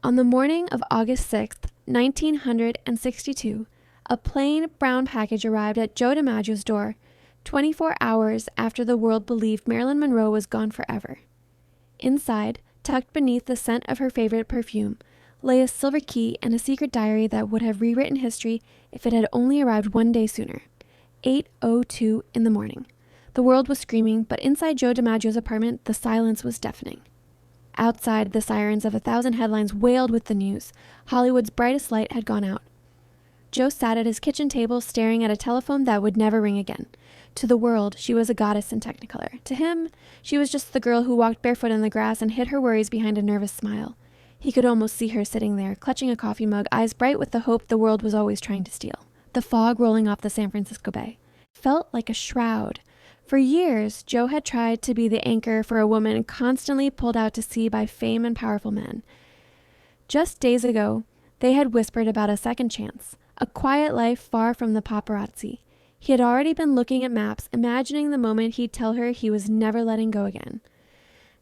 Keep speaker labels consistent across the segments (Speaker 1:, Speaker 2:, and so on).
Speaker 1: On the morning of August 6th, 1962, a plain brown package arrived at Joe DiMaggio's door, 24 hours after the world believed Marilyn Monroe was gone forever. Inside, tucked beneath the scent of her favorite perfume, lay a silver key and a secret diary that would have rewritten history if it had only arrived one day sooner. 8:02 in the morning. The world was screaming, but inside Joe DiMaggio's apartment, the silence was deafening. Outside, the sirens of 1,000 headlines wailed with the news. Hollywood's brightest light had gone out. Joe sat at his kitchen table staring at a telephone that would never ring again. To the world, she was a goddess in Technicolor. To him, she was just the girl who walked barefoot in the grass and hid her worries behind a nervous smile. He could almost see her sitting there, clutching a coffee mug, eyes bright with the hope the world was always trying to steal. The fog rolling off the San Francisco Bay felt like a shroud. For years, Joe had tried to be the anchor for a woman constantly pulled out to sea by fame and powerful men. Just days ago, they had whispered about a second chance, a quiet life far from the paparazzi. He had already been looking at maps, imagining the moment he'd tell her he was never letting go again.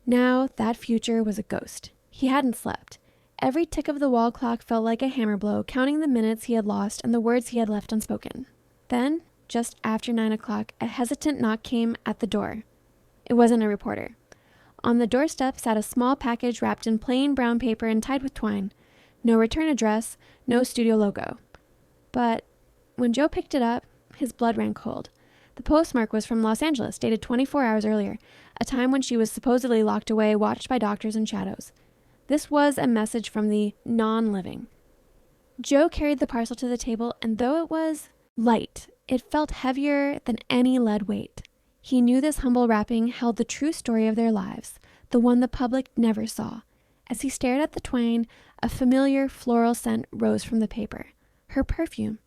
Speaker 1: Now, that future was a ghost. He hadn't slept. Every tick of the wall clock felt like a hammer blow, counting the minutes he had lost and the words he had left unspoken. Then, just after 9 o'clock, a hesitant knock came at the door. It wasn't a reporter. On the doorstep sat a small package wrapped in plain brown paper and tied with twine. No return address, no studio logo. But when Joe picked it up, his blood ran cold. The postmark was from Los Angeles, dated 24 hours earlier, a time when she was supposedly locked away, watched by doctors and shadows. This was a message from the non-living. Joe carried the parcel to the table, and though it was light, it felt heavier than any lead weight. He knew this humble wrapping held the true story of their lives, the one the public never saw. As he stared at the twine, a familiar floral scent rose from the paper. Her perfume.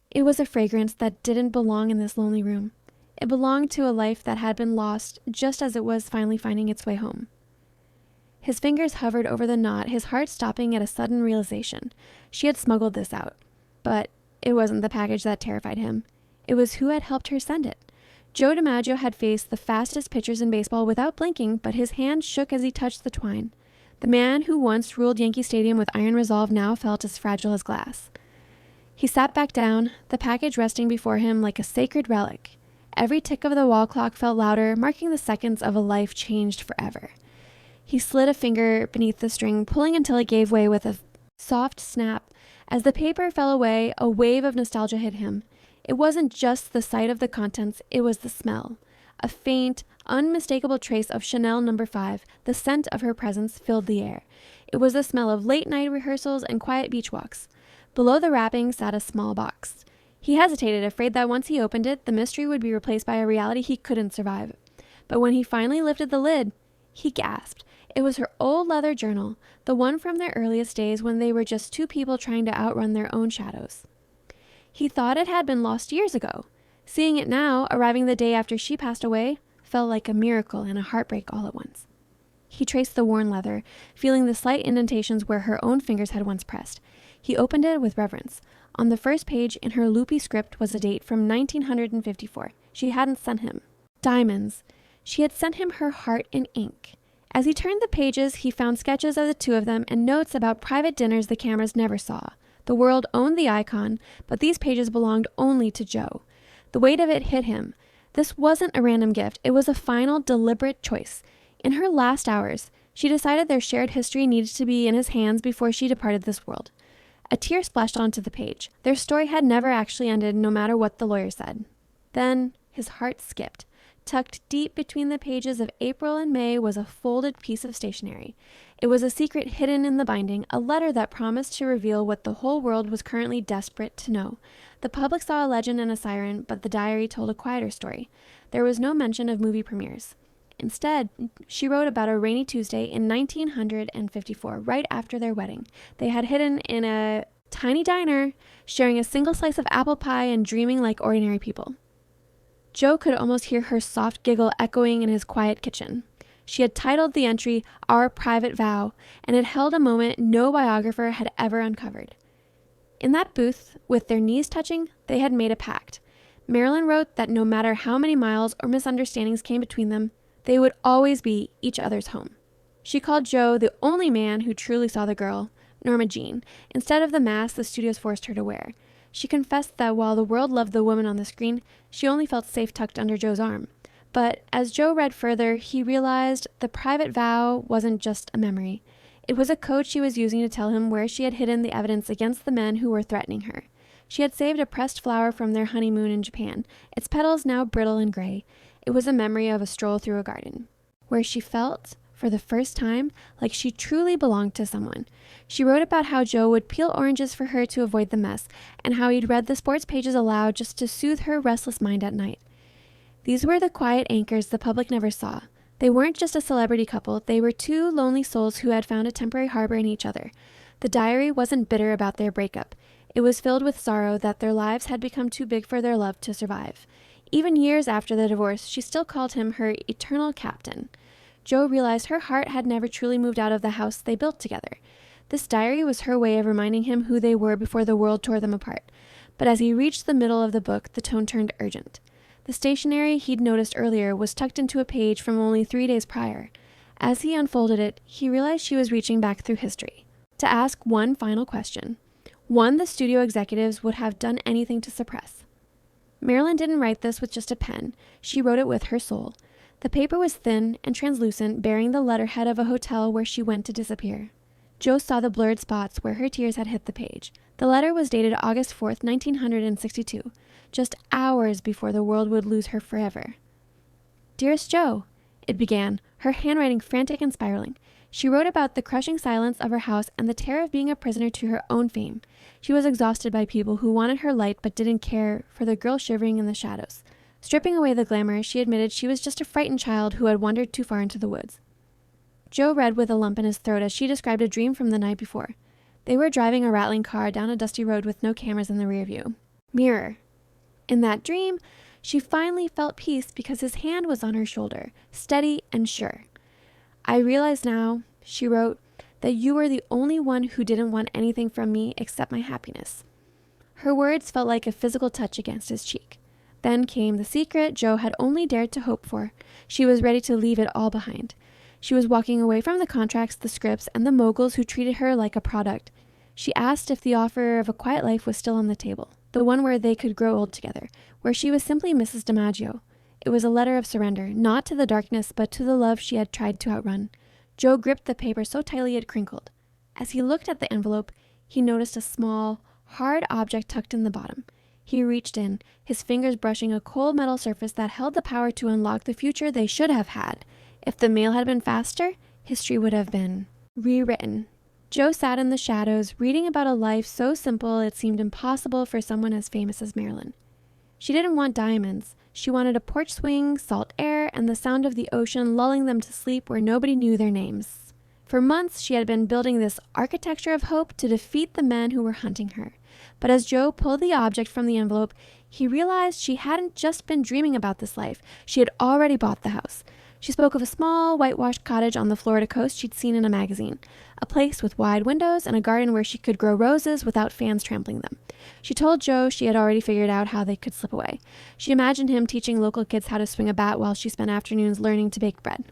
Speaker 1: It was a fragrance that didn't belong in this lonely room. It belonged to a life that had been lost just as it was finally finding its way home. His fingers hovered over the knot, his heart stopping at a sudden realization. She had smuggled this out. But it wasn't the package that terrified him. It was who had helped her send it. Joe DiMaggio had faced the fastest pitchers in baseball without blinking, but his hand shook as he touched the twine. The man who once ruled Yankee Stadium with iron resolve now felt as fragile as glass. He sat back down, the package resting before him like a sacred relic. Every tick of the wall clock felt louder, marking the seconds of a life changed forever. He slid a finger beneath the string, pulling until it gave way with a soft snap. As the paper fell away, a wave of nostalgia hit him. It wasn't just the sight of the contents, it was the smell. A faint, unmistakable trace of Chanel No. 5, the scent of her presence filled the air. It was the smell of late-night rehearsals and quiet beach walks. Below the wrapping sat a small box. He hesitated, afraid that once he opened it, the mystery would be replaced by a reality he couldn't survive. But when he finally lifted the lid, he gasped. It was her old leather journal, the one from their earliest days when they were just two people trying to outrun their own shadows. He thought it had been lost years ago. Seeing it now, arriving the day after she passed away, felt like a miracle and a heartbreak all at once. He traced the worn leather, feeling the slight indentations where her own fingers had once pressed. He opened it with reverence. On the first page, in her loopy script, was a date from 1954. She hadn't sent him diamonds. She had sent him her heart in ink. As he turned the pages, he found sketches of the two of them and notes about private dinners the cameras never saw. The world owned the icon, but these pages belonged only to Joe. The weight of it hit him. This wasn't a random gift. It was a final, deliberate choice. In her last hours, she decided their shared history needed to be in his hands before she departed this world. A tear splashed onto the page. Their story had never actually ended, no matter what the lawyer said. Then his heart skipped. Tucked deep between the pages of April and May was a folded piece of stationery. It was a secret hidden in the binding, a letter that promised to reveal what the whole world was currently desperate to know. The public saw a legend and a siren, but the diary told a quieter story. There was no mention of movie premieres. Instead, she wrote about a rainy Tuesday in 1954, right after their wedding. They had hidden in a tiny diner, sharing a single slice of apple pie and dreaming like ordinary people. Joe could almost hear her soft giggle echoing in his quiet kitchen. She had titled the entry, Our Private Vow, and it held a moment no biographer had ever uncovered. In that booth, with their knees touching, they had made a pact. Marilyn wrote that no matter how many miles or misunderstandings came between them, they would always be each other's home. She called Joe the only man who truly saw the girl, Norma Jean, instead of the mask the studios forced her to wear. She confessed that while the world loved the woman on the screen, she only felt safe tucked under Joe's arm. But as Joe read further, he realized the private vow wasn't just a memory. It was a code she was using to tell him where she had hidden the evidence against the men who were threatening her. She had saved a pressed flower from their honeymoon in Japan, its petals now brittle and gray. It was a memory of a stroll through a garden, where she felt, for the first time, like she truly belonged to someone. She wrote about how Joe would peel oranges for her to avoid the mess, and how he'd read the sports pages aloud just to soothe her restless mind at night. These were the quiet anchors the public never saw. They weren't just a celebrity couple, they were two lonely souls who had found a temporary harbor in each other. The diary wasn't bitter about their breakup. It was filled with sorrow that their lives had become too big for their love to survive. Even years after the divorce, she still called him her eternal captain. Joe realized her heart had never truly moved out of the house they built together. This diary was her way of reminding him who they were before the world tore them apart. But as he reached the middle of the book, the tone turned urgent. The stationery he'd noticed earlier was tucked into a page from only 3 days prior. As he unfolded it, he realized she was reaching back through history to ask one final question, one the studio executives would have done anything to suppress. Marilyn didn't write this with just a pen. She wrote it with her soul. The paper was thin and translucent, bearing the letterhead of a hotel where she went to disappear. Joe saw the blurred spots where her tears had hit the page. The letter was dated August 4th, 1962, just hours before the world would lose her forever. "Dearest Joe," it began, her handwriting frantic and spiraling. She wrote about the crushing silence of her house and the terror of being a prisoner to her own fame. She was exhausted by people who wanted her light but didn't care for the girl shivering in the shadows. Stripping away the glamour, she admitted she was just a frightened child who had wandered too far into the woods. Joe read with a lump in his throat as she described a dream from the night before. They were driving a rattling car down a dusty road with no cameras in the rear view. Mirror. In that dream, she finally felt peace because his hand was on her shoulder, steady and sure. "I realize now," she wrote, "that you were the only one who didn't want anything from me except my happiness." Her words felt like a physical touch against his cheek. Then came the secret Joe had only dared to hope for. She was ready to leave it all behind. She was walking away from the contracts, the scripts, and the moguls who treated her like a product. She asked if the offer of a quiet life was still on the table, the one where they could grow old together, where she was simply Mrs. DiMaggio. It was a letter of surrender, not to the darkness, but to the love she had tried to outrun. Joe gripped the paper so tightly it crinkled. As he looked at the envelope, he noticed a small, hard object tucked in the bottom. He reached in, his fingers brushing a cold metal surface that held the power to unlock the future they should have had. If the mail had been faster, history would have been rewritten. Joe sat in the shadows, reading about a life so simple it seemed impossible for someone as famous as Marilyn. She didn't want diamonds. She wanted a porch swing, salt air, and the sound of the ocean lulling them to sleep where nobody knew their names. For months, she had been building this architecture of hope to defeat the men who were hunting her. But as Joe pulled the object from the envelope, he realized she hadn't just been dreaming about this life. She had already bought the house. She spoke of a small, whitewashed cottage on the Florida coast she'd seen in a magazine, a place with wide windows and a garden where she could grow roses without fans trampling them. She told Joe she had already figured out how they could slip away. She imagined him teaching local kids how to swing a bat while she spent afternoons learning to bake bread.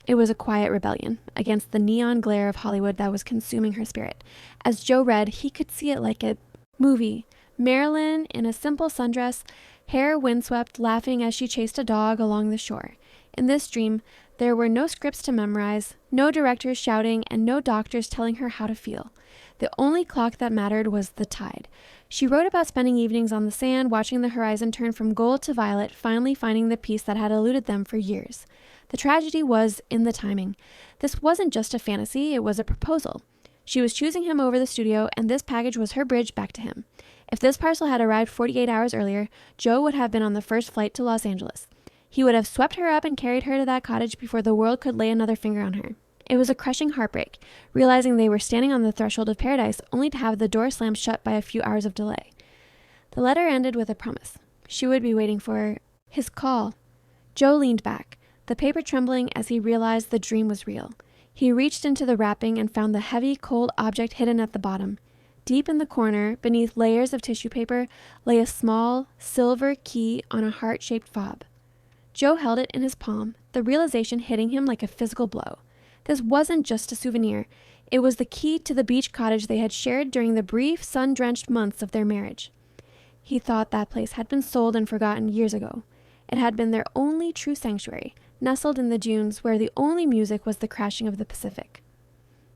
Speaker 1: It was a quiet rebellion against the neon glare of Hollywood that was consuming her spirit. As Joe read, he could see it like a movie. Marilyn, in a simple sundress, hair windswept, laughing as she chased a dog along the shore. In this dream, there were no scripts to memorize, no directors shouting, and no doctors telling her how to feel. The only clock that mattered was the tide. She wrote about spending evenings on the sand, watching the horizon turn from gold to violet, finally finding the peace that had eluded them for years. The tragedy was in the timing. This wasn't just a fantasy, it was a proposal. She was choosing him over the studio, and this package was her bridge back to him. If this parcel had arrived 48 hours earlier, Joe would have been on the first flight to Los Angeles. He would have swept her up and carried her to that cottage before the world could lay another finger on her. It was a crushing heartbreak, realizing they were standing on the threshold of paradise, only to have the door slammed shut by a few hours of delay. The letter ended with a promise. She would be waiting for his call. Joe leaned back, the paper trembling as he realized the dream was real. He reached into the wrapping and found the heavy, cold object hidden at the bottom. Deep in the corner, beneath layers of tissue paper, lay a small, silver key on a heart-shaped fob. Joe held it in his palm, the realization hitting him like a physical blow. This wasn't just a souvenir. It was the key to the beach cottage they had shared during the brief, sun-drenched months of their marriage. He thought that place had been sold and forgotten years ago. It had been their only true sanctuary, nestled in the dunes where the only music was the crashing of the Pacific.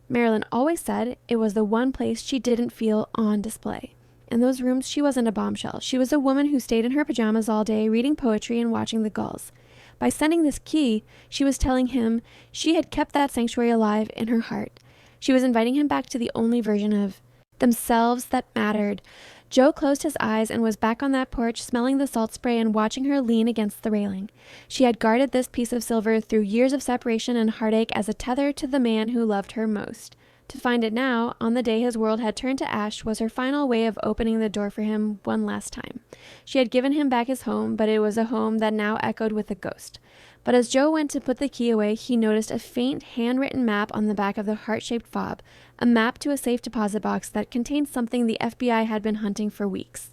Speaker 1: Marilyn always said it was the one place she didn't feel on display. In those rooms, she wasn't a bombshell. She was a woman who stayed in her pajamas all day, reading poetry and watching the gulls. By sending this key, she was telling him she had kept that sanctuary alive in her heart. She was inviting him back to the only version of themselves that mattered. Joe closed his eyes and was back on that porch, smelling the salt spray and watching her lean against the railing. She had guarded this piece of silver through years of separation and heartache as a tether to the man who loved her most. To find it now, on the day his world had turned to ash, was her final way of opening the door for him one last time. She had given him back his home, but it was a home that now echoed with a ghost. But as Joe went to put the key away, he noticed a faint handwritten map on the back of the heart-shaped fob, a map to a safe deposit box that contained something the FBI had been hunting for weeks.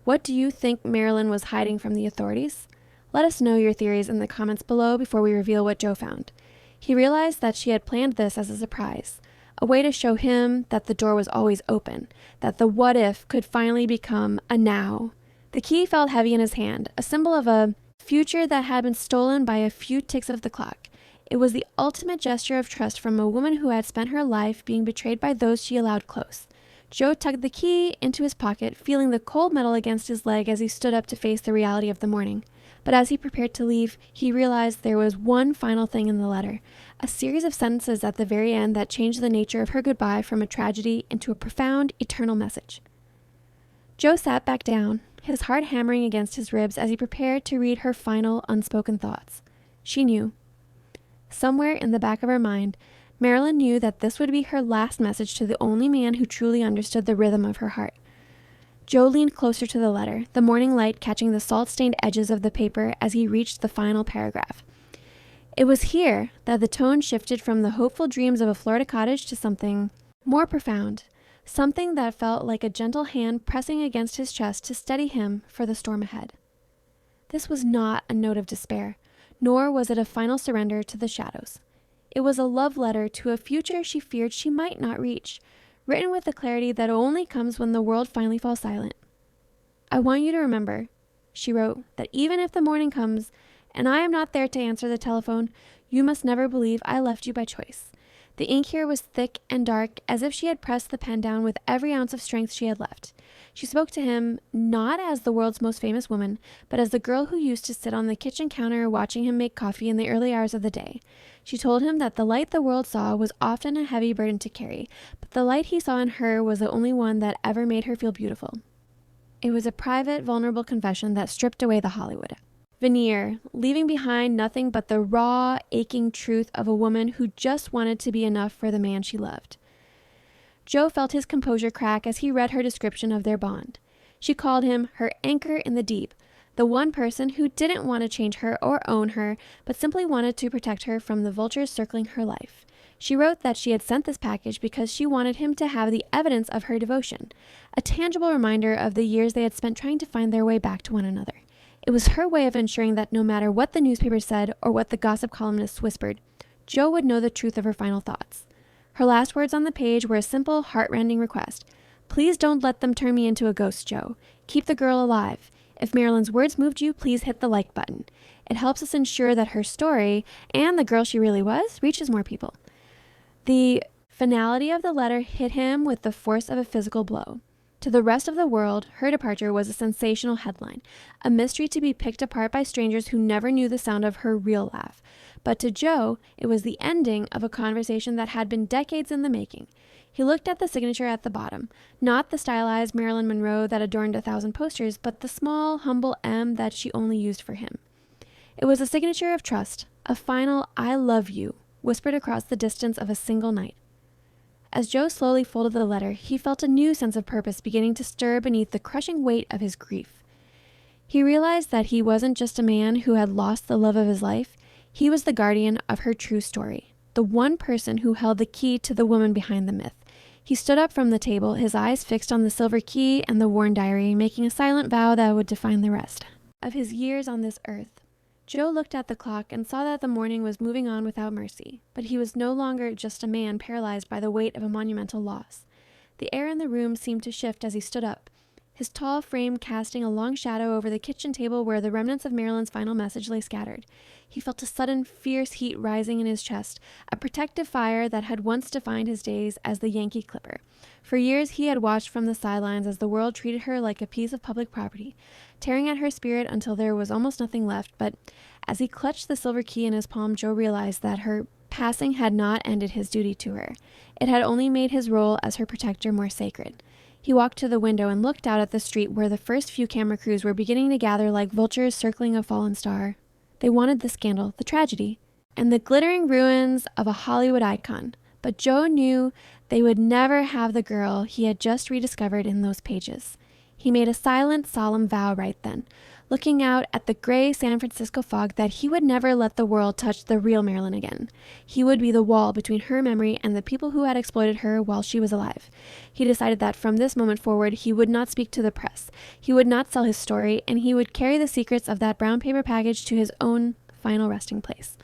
Speaker 1: What do you think Marilyn was hiding from the authorities? Let us know your theories in the comments below before we reveal what Joe found. He realized that she had planned this as a surprise, a way to show him that the door was always open, that the what if could finally become a now. The key felt heavy in his hand, a symbol of a future that had been stolen by a few ticks of the clock. It was the ultimate gesture of trust from a woman who had spent her life being betrayed by those she allowed close. Joe tugged the key into his pocket, feeling the cold metal against his leg as he stood up to face the reality of the morning. But as he prepared to leave, he realized there was one final thing in the letter, a series of sentences at the very end that changed the nature of her goodbye from a tragedy into a profound, eternal message. Joe sat back down, his heart hammering against his ribs as he prepared to read her final, unspoken thoughts. She knew. Somewhere in the back of her mind, Marilyn knew that this would be her last message to the only man who truly understood the rhythm of her heart. Joe leaned closer to the letter, the morning light catching the salt-stained edges of the paper as he reached the final paragraph. It was here that the tone shifted from the hopeful dreams of a Florida cottage to something more profound, something that felt like a gentle hand pressing against his chest to steady him for the storm ahead. This was not a note of despair, nor was it a final surrender to the shadows. It was a love letter to a future she feared she might not reach, written with the clarity that only comes when the world finally falls silent. I want you to remember, she wrote, that even if the morning comes and I am not there to answer the telephone, you must never believe I left you by choice. The ink here was thick and dark, as if she had pressed the pen down with every ounce of strength she had left. She spoke to him not as the world's most famous woman, but as the girl who used to sit on the kitchen counter watching him make coffee in the early hours of the day. She told him that the light the world saw was often a heavy burden to carry, but the light he saw in her was the only one that ever made her feel beautiful. It was a private, vulnerable confession that stripped away the Hollywood veneer, leaving behind nothing but the raw, aching truth of a woman who just wanted to be enough for the man she loved. Joe felt his composure crack as he read her description of their bond. She called him her anchor in the deep, the one person who didn't want to change her or own her, but simply wanted to protect her from the vultures circling her life. She wrote that she had sent this package because she wanted him to have the evidence of her devotion, a tangible reminder of the years they had spent trying to find their way back to one another. It was her way of ensuring that no matter what the newspaper said or what the gossip columnists whispered, Joe would know the truth of her final thoughts. Her last words on the page were a simple, heart-rending request. Please don't let them turn me into a ghost, Joe. Keep the girl alive. If Marilyn's words moved you, please hit the like button. It helps us ensure that her story, and the girl she really was, reaches more people. The finality of the letter hit him with the force of a physical blow. To the rest of the world, her departure was a sensational headline, a mystery to be picked apart by strangers who never knew the sound of her real laugh. But to Joe, it was the ending of a conversation that had been decades in the making. He looked at the signature at the bottom, not the stylized Marilyn Monroe that adorned 1,000 posters, but the small, humble M that she only used for him. It was a signature of trust, a final "I love you," whispered across the distance of a single night. As Joe slowly folded the letter, he felt a new sense of purpose beginning to stir beneath the crushing weight of his grief. He realized that he wasn't just a man who had lost the love of his life, he was the guardian of her true story, the one person who held the key to the woman behind the myth. He stood up from the table, his eyes fixed on the silver key and the worn diary, making a silent vow that would define the rest of his years on this earth. Joe looked at the clock and saw that the morning was moving on without mercy, but he was no longer just a man paralyzed by the weight of a monumental loss. The air in the room seemed to shift as he stood up, his tall frame casting a long shadow over the kitchen table where the remnants of Marilyn's final message lay scattered. He felt a sudden, fierce heat rising in his chest, a protective fire that had once defined his days as the Yankee Clipper. For years he had watched from the sidelines as the world treated her like a piece of public property, tearing at her spirit until there was almost nothing left. But as he clutched the silver key in his palm, Joe realized that her passing had not ended his duty to her. It had only made his role as her protector more sacred. He walked to the window and looked out at the street where the first few camera crews were beginning to gather like vultures circling a fallen star. They wanted the scandal, the tragedy, and the glittering ruins of a Hollywood icon. But Joe knew they would never have the girl he had just rediscovered in those pages. He made a silent, solemn vow right then, looking out at the gray San Francisco fog, that he would never let the world touch the real Marilyn again. He would be the wall between her memory and the people who had exploited her while she was alive. He decided that from this moment forward, he would not speak to the press. He would not sell his story, and he would carry the secrets of that brown paper package to his own final resting place.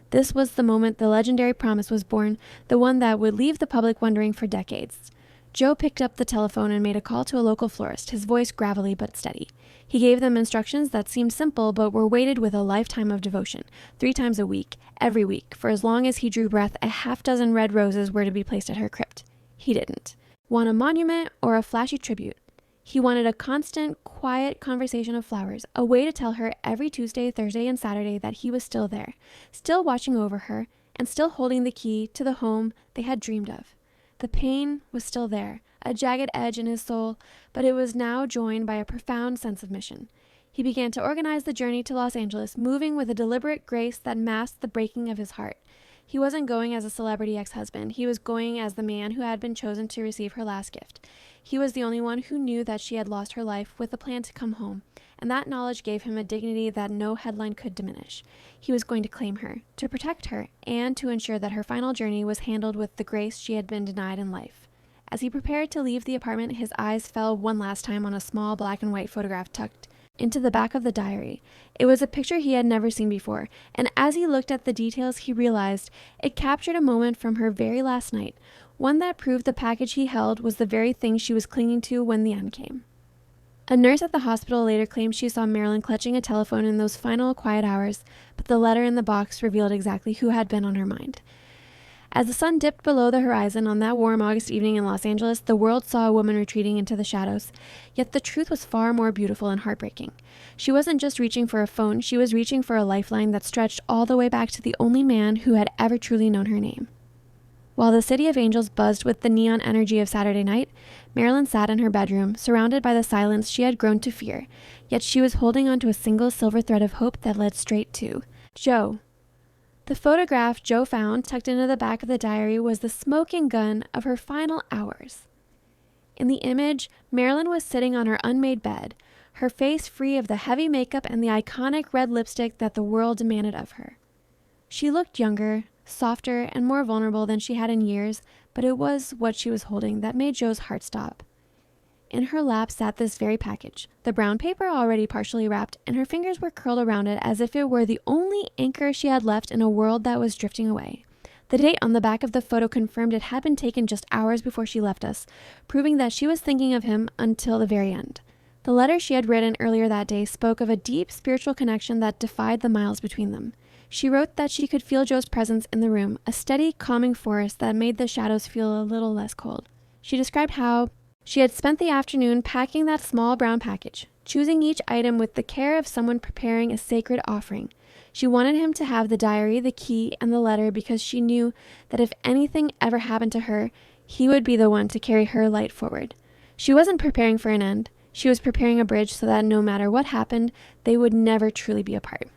Speaker 1: This was the moment the legendary promise was born, the one that would leave the public wondering for decades. Joe picked up the telephone and made a call to a local florist, his voice gravelly but steady. He gave them instructions that seemed simple but were weighted with a lifetime of devotion. 3 times a week, every week, for as long as he drew breath, a half-dozen red roses were to be placed at her crypt. He didn't want a monument or a flashy tribute. He wanted a constant, quiet conversation of flowers, a way to tell her every Tuesday, Thursday, and Saturday that he was still there, still watching over her, and still holding the key to the home they had dreamed of. The pain was still there, a jagged edge in his soul, but it was now joined by a profound sense of mission. He began to organize the journey to Los Angeles, moving with a deliberate grace that masked the breaking of his heart. He wasn't going as a celebrity ex-husband. He was going as the man who had been chosen to receive her last gift. He was the only one who knew that she had lost her life with a plan to come home, and that knowledge gave him a dignity that no headline could diminish. He was going to claim her, to protect her, and to ensure that her final journey was handled with the grace she had been denied in life. As he prepared to leave the apartment, his eyes fell one last time on a small black and white photograph tucked into the back of the diary. It was a picture he had never seen before, and as he looked at the details, he realized it captured a moment from her very last night, one that proved the package he held was the very thing she was clinging to when the end came. A nurse at the hospital later claimed she saw Marilyn clutching a telephone in those final quiet hours, but the letter in the box revealed exactly who had been on her mind. As the sun dipped below the horizon on that warm August evening in Los Angeles, the world saw a woman retreating into the shadows. Yet the truth was far more beautiful and heartbreaking. She wasn't just reaching for a phone, she was reaching for a lifeline that stretched all the way back to the only man who had ever truly known her name. While the city of angels buzzed with the neon energy of Saturday night, Marilyn sat in her bedroom, surrounded by the silence she had grown to fear, yet she was holding onto a single silver thread of hope that led straight to Joe. The photograph Joe found tucked into the back of the diary was the smoking gun of her final hours. In the image, Marilyn was sitting on her unmade bed, her face free of the heavy makeup and the iconic red lipstick that the world demanded of her. She looked younger, softer, and more vulnerable than she had in years, but it was what she was holding that made Joe's heart stop. In her lap sat this very package, the brown paper already partially wrapped, and her fingers were curled around it as if it were the only anchor she had left in a world that was drifting away. The date on the back of the photo confirmed it had been taken just hours before she left us, proving that she was thinking of him until the very end. The letter she had written earlier that day spoke of a deep spiritual connection that defied the miles between them. She wrote that she could feel Joe's presence in the room, a steady, calming force that made the shadows feel a little less cold. She described how she had spent the afternoon packing that small brown package, choosing each item with the care of someone preparing a sacred offering. She wanted him to have the diary, the key, and the letter because she knew that if anything ever happened to her, he would be the one to carry her light forward. She wasn't preparing for an end. She was preparing a bridge so that no matter what happened, they would never truly be apart.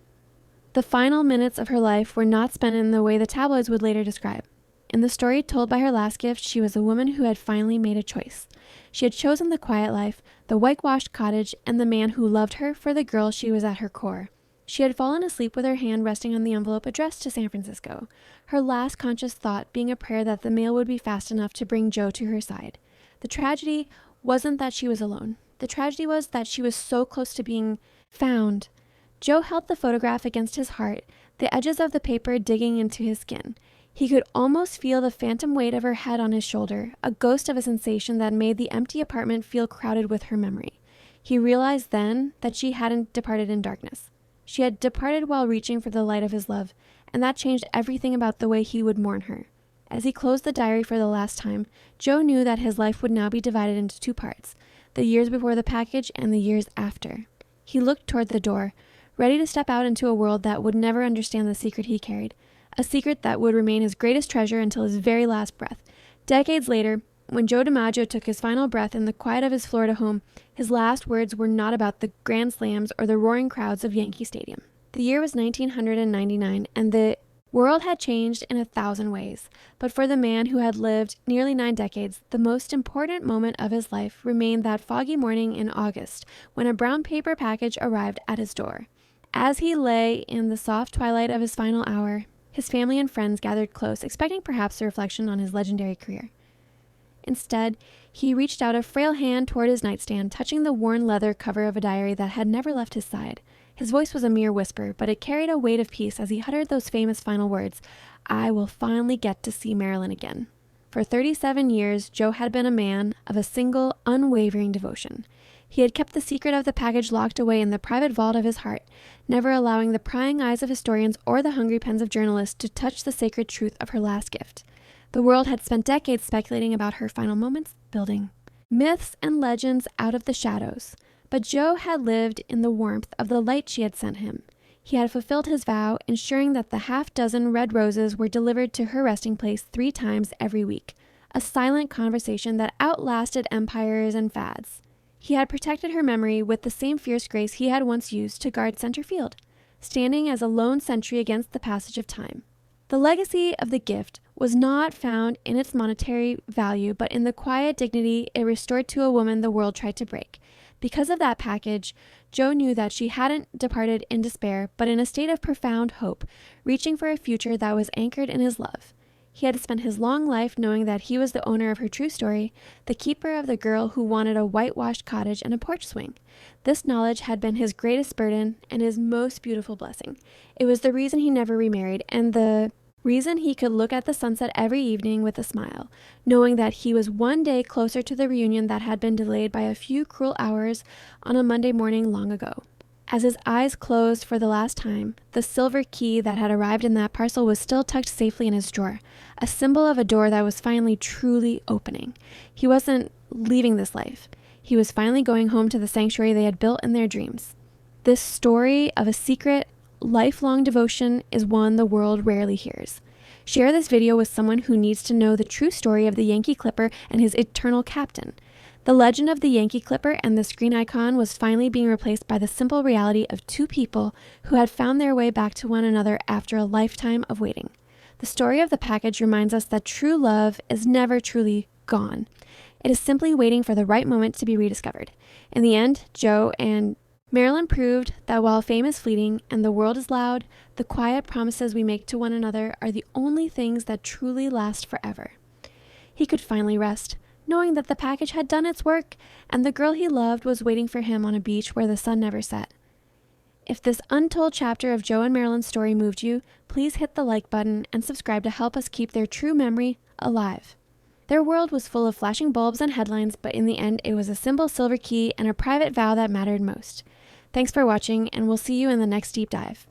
Speaker 1: The final minutes of her life were not spent in the way the tabloids would later describe. In the story told by her last gift, she was a woman who had finally made a choice. She had chosen the quiet life, the whitewashed cottage, and the man who loved her for the girl she was at her core. She had fallen asleep with her hand resting on the envelope addressed to San Francisco, her last conscious thought being a prayer that the mail would be fast enough to bring Joe to her side. The tragedy wasn't that she was alone. The tragedy was that she was so close to being found. Joe held the photograph against his heart, the edges of the paper digging into his skin. He could almost feel the phantom weight of her head on his shoulder, a ghost of a sensation that made the empty apartment feel crowded with her memory. He realized then that she hadn't departed in darkness. She had departed while reaching for the light of his love, and that changed everything about the way he would mourn her. As he closed the diary for the last time, Joe knew that his life would now be divided into two parts, the years before the package and the years after. He looked toward the door, ready to step out into a world that would never understand the secret he carried, a secret that would remain his greatest treasure until his very last breath. Decades later, when Joe DiMaggio took his final breath in the quiet of his Florida home, his last words were not about the grand slams or the roaring crowds of Yankee Stadium. The year was 1999, and the world had changed in 1,000 ways. But for the man who had lived nearly 9 decades, the most important moment of his life remained that foggy morning in August, when a brown paper package arrived at his door. As he lay in the soft twilight of his final hour, his family and friends gathered close, expecting perhaps a reflection on his legendary career. Instead, he reached out a frail hand toward his nightstand, touching the worn leather cover of a diary that had never left his side. His voice was a mere whisper, but it carried a weight of peace as he uttered those famous final words, "I will finally get to see Marilyn again." For 37 years, Joe had been a man of a single, unwavering devotion. He had kept the secret of the package locked away in the private vault of his heart, never allowing the prying eyes of historians or the hungry pens of journalists to touch the sacred truth of her last gift. The world had spent decades speculating about her final moments, building myths and legends out of the shadows. But Joe had lived in the warmth of the light she had sent him. He had fulfilled his vow, ensuring that the half-dozen red roses were delivered to her resting place 3 times every week, a silent conversation that outlasted empires and fads. He had protected her memory with the same fierce grace he had once used to guard center field, standing as a lone sentry against the passage of time. The legacy of the gift was not found in its monetary value, but in the quiet dignity it restored to a woman the world tried to break. Because of that package, Joe knew that she hadn't departed in despair, but in a state of profound hope, reaching for a future that was anchored in his love. He had spent his long life knowing that he was the owner of her true story, the keeper of the girl who wanted a whitewashed cottage and a porch swing. This knowledge had been his greatest burden and his most beautiful blessing. It was the reason he never remarried, and the reason he could look at the sunset every evening with a smile, knowing that he was one day closer to the reunion that had been delayed by a few cruel hours on a Monday morning long ago. As his eyes closed for the last time, the silver key that had arrived in that parcel was still tucked safely in his drawer, a symbol of a door that was finally truly opening. He wasn't leaving this life. He was finally going home to the sanctuary they had built in their dreams. This story of a secret, lifelong devotion is one the world rarely hears. Share this video with someone who needs to know the true story of the Yankee Clipper and his eternal captain. The legend of the Yankee Clipper and the screen icon was finally being replaced by the simple reality of 2 people who had found their way back to one another after a lifetime of waiting. The story of the package reminds us that true love is never truly gone. It is simply waiting for the right moment to be rediscovered. In the end, Joe and Marilyn proved that while fame is fleeting and the world is loud, the quiet promises we make to one another are the only things that truly last forever. He could finally rest, knowing that the package had done its work and the girl he loved was waiting for him on a beach where the sun never set. If this untold chapter of Joe and Marilyn's story moved you, please hit the like button and subscribe to help us keep their true memory alive. Their world was full of flashing bulbs and headlines, but in the end it was a simple silver key and a private vow that mattered most. Thanks for watching, and we'll see you in the next deep dive.